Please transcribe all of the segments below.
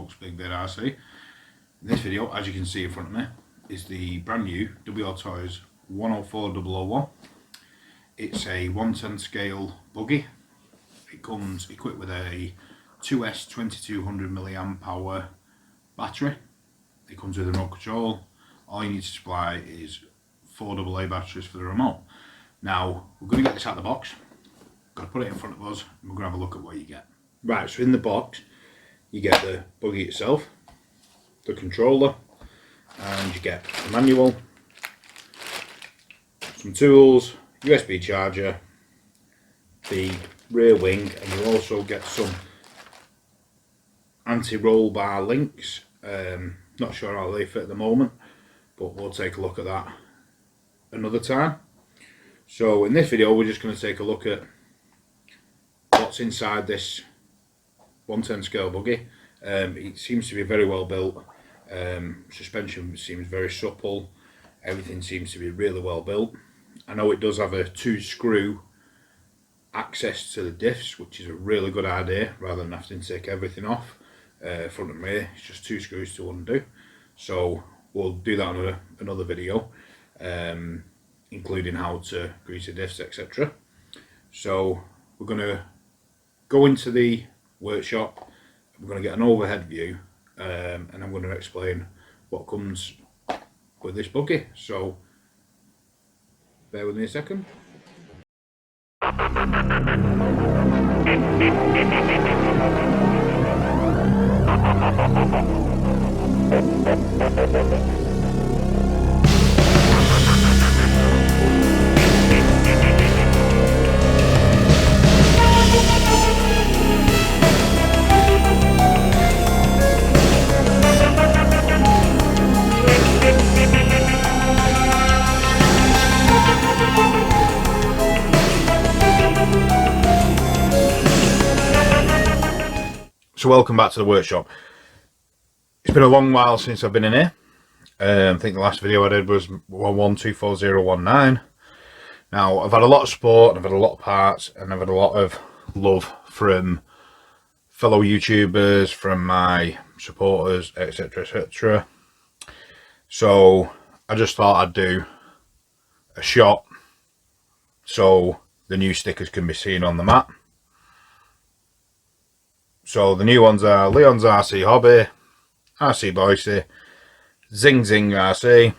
folks, Big Beard RC. In this video, as you can see in front of me, is the brand new Wltoys 104001. It's a 110 scale buggy. It comes equipped with a 2S 2200 mAh battery. It comes with a remote control. All you need to supply is 4 AA batteries for the remote. Now, we're going to get this out of the box. Got to put it in front of us and we're going to have a look at what you get. Right, so in the box you get the buggy itself, the controller, and you get a manual, some tools, USB charger, the rear wing, and you also get some anti-roll bar links. Not sure how they fit at the moment, but we'll take a look at that another time. So in this video we're just going to take a look at what's inside this 110 scale buggy. It seems to be very well built. Suspension seems very supple. Everything seems to be really well built. I know it does have a 2-screw access to the diffs, which is a really good idea rather than having to take everything off front and rear. It's just 2 screws to undo. So we'll do that on another video, including how to grease the diffs, etc. So we're going to go into the workshop. We're going to get an overhead view, and I'm going to explain what comes with this buggy. So bear with me a second. So welcome back to the workshop. It's been a long while since I've been in here. I think the last video I did was 124019. Now I've had a lot of support, I've had a lot of parts, and I've had a lot of love from fellow YouTubers, from my supporters, etc, etc. So I just thought I'd do a shot so the new stickers can be seen on the mat. So the new ones are Leon's RC Hobby, RC Boise, Zing Zing RC,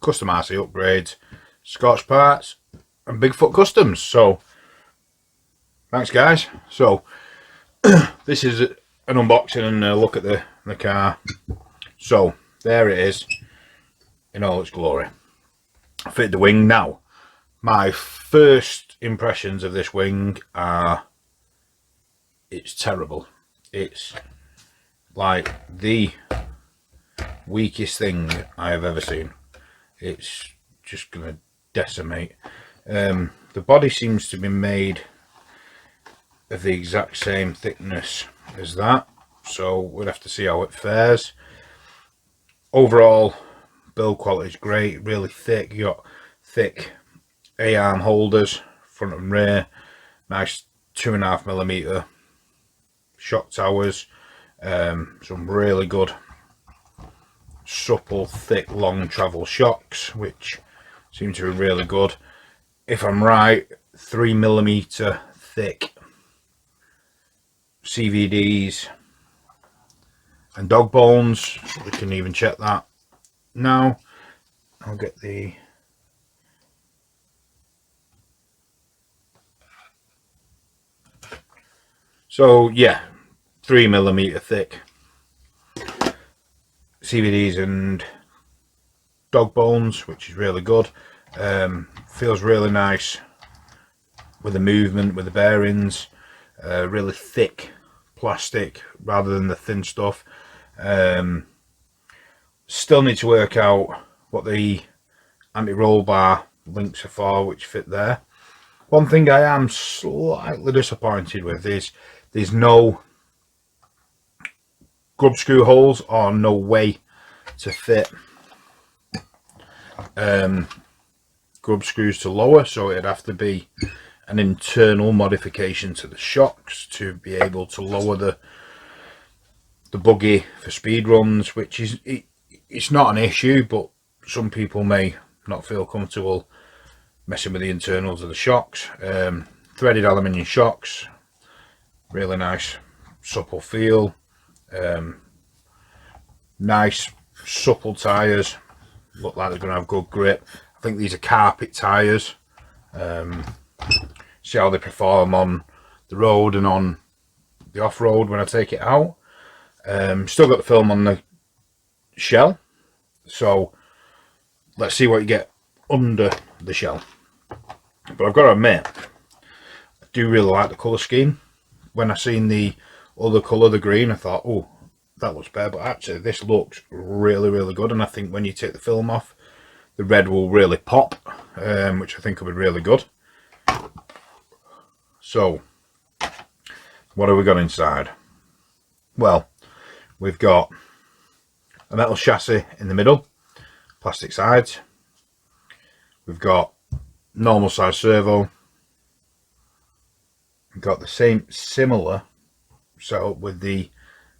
Custom RC Upgrades, Scotch Parts, and Bigfoot Customs. So thanks guys. So this is an unboxing and a look at the car. So there it is in all its glory. I fitted the wing. Now my first impressions of this wing are it's terrible. It's like the weakest thing I have ever seen. It's just gonna decimate. The body seems to be made of the exact same thickness as that, so we'll have to see how it fares. Overall build quality is great, really thick. You got thick A-arm holders front and rear, nice 2.5mm shock towers, some really good supple, thick, long travel shocks, which seem to be really good. If I'm right, 3mm thick CVDs and dog bones. We can even check that now. I'll get the yeah, 3mm thick CVDs and dog bones, which is really good. Feels really nice with the movement, with the bearings. Really thick plastic rather than the thin stuff. Still need to work out what the anti-roll bar links are for, which fit there. One thing I am slightly disappointed with is there's no grub screw holes or no way to fit grub screws to lower, so it'd have to be an internal modification to the shocks to be able to lower the Buggy for speed runs, which is it's not an issue, but some people may not feel comfortable messing with the internals of the shocks. Threaded aluminium shocks, really nice supple feel, nice supple tyres, look like they're going to have good grip. I think these are carpet tyres. See how they perform on the road and on the off-road when I take it out. Still got the film on the shell, so let's see what you get under the shell. But I've got to admit, I do really like the colour scheme. When I seen the other colour, the green, I thought, oh, that looks better, but actually this looks really good, and I think when you take the film off, the red will really pop, which I think will be really good. So what have we got inside? Well, we've got a metal chassis in the middle, plastic sides. We've got normal size servo. We've got the similar setup with the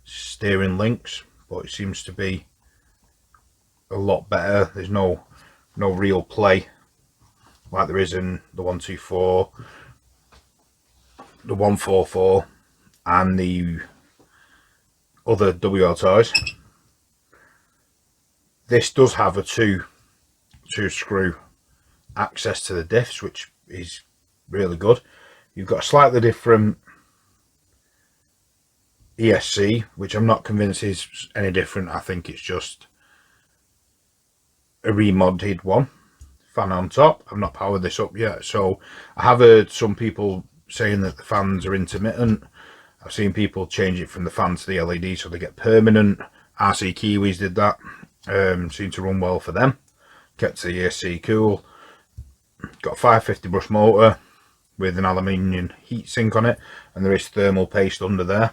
steering links, but it seems to be a lot better. There's no real play like there is in the 124, the 144 and the other Wltoys. This does have a two screw access to the diffs, which is really good. You've got a slightly different ESC, which I'm not convinced is any different. I think it's just a remodded one. Fan on top. I've not powered this up yet, so I have heard some people saying that the fans are intermittent. I've seen people change it from the fan to the LED so they get permanent. RC Kiwis did that. Seemed to run well for them. Kept the ESC cool. Got a 550 brush motor with an aluminium heatsink on it, and there is thermal paste under there,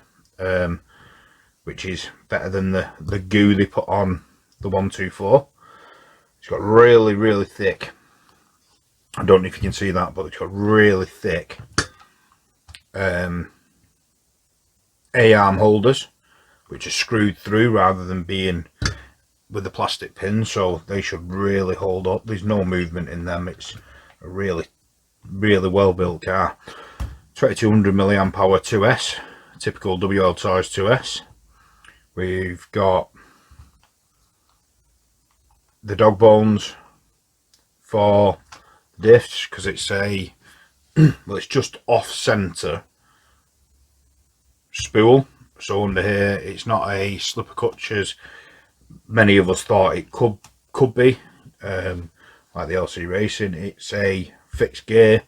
which is better than the goo they put on the 124. It's got really thick, I don't know if you can see that, but it's got really thick A-arm holders, which are screwed through rather than being with the plastic pins, so they should really hold up. There's no movement in them. It's a really well built car. 2200 milliamp hour 2S, typical Wltoys 2S. We've got the dog bones for diffs, because it's a well, it's just off center spool, so under here it's not a slipper clutch as many of us thought it could be, like the LC Racing. It's a fixed gear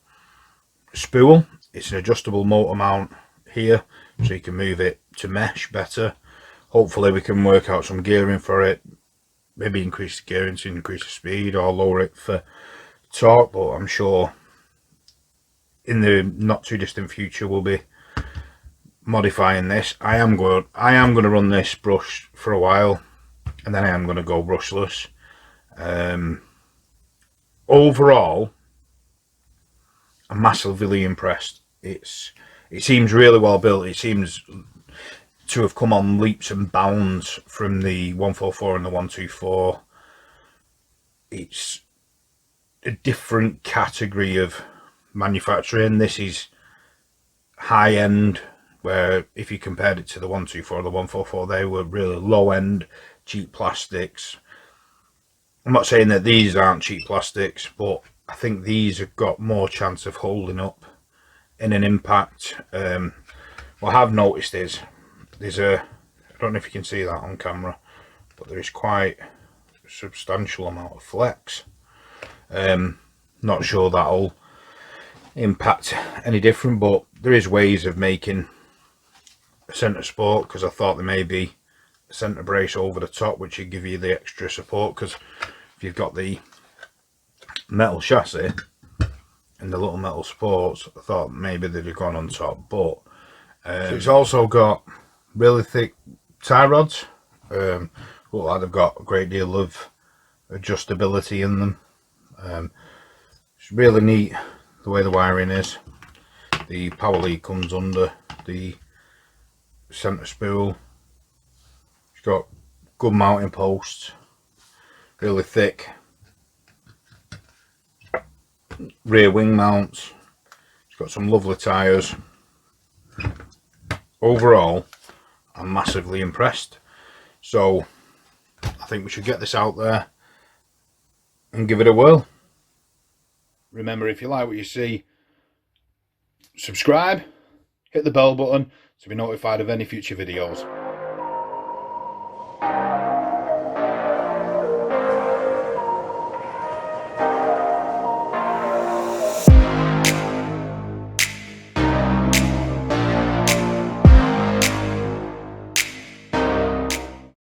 spool. It's an adjustable motor mount here, so you can move it to mesh better. Hopefully we can work out some gearing for it, maybe increase the gearing to increase the speed or lower it for torque, but I'm sure in the not too distant future we'll be modifying this. I am going to run this brush for a while, and then I am going to go brushless. Overall, I'm massively impressed. It seems really well built. It seems to have come on leaps and bounds from the 144 and the 124. It's a different category of manufacturing. This is high end, where if you compared it to the 124 or the 144, they were really low end, cheap plastics. I'm not saying that these aren't cheap plastics, but I think these have got more chance of holding up in an impact. What I have noticed is there's I don't know if you can see that on camera, but there is quite a substantial amount of flex. Not sure that'll impact any different, but there is ways of making a centre support, because I thought there may be a centre brace over the top which would give you the extra support, because if you've got the metal chassis and the little metal supports, I thought maybe they'd have gone on top, but so it's also got really thick tie rods. Look like they've got a great deal of adjustability in them. It's really neat the way the wiring is. The power lead comes under the centre spool. It's got good mounting posts, really thick rear wing mounts. It's got some lovely tyres. Overall, I'm massively impressed. So I think we should get this out there and give it a whirl. Remember, if you like what you see, subscribe, hit the bell button to be notified of any future videos.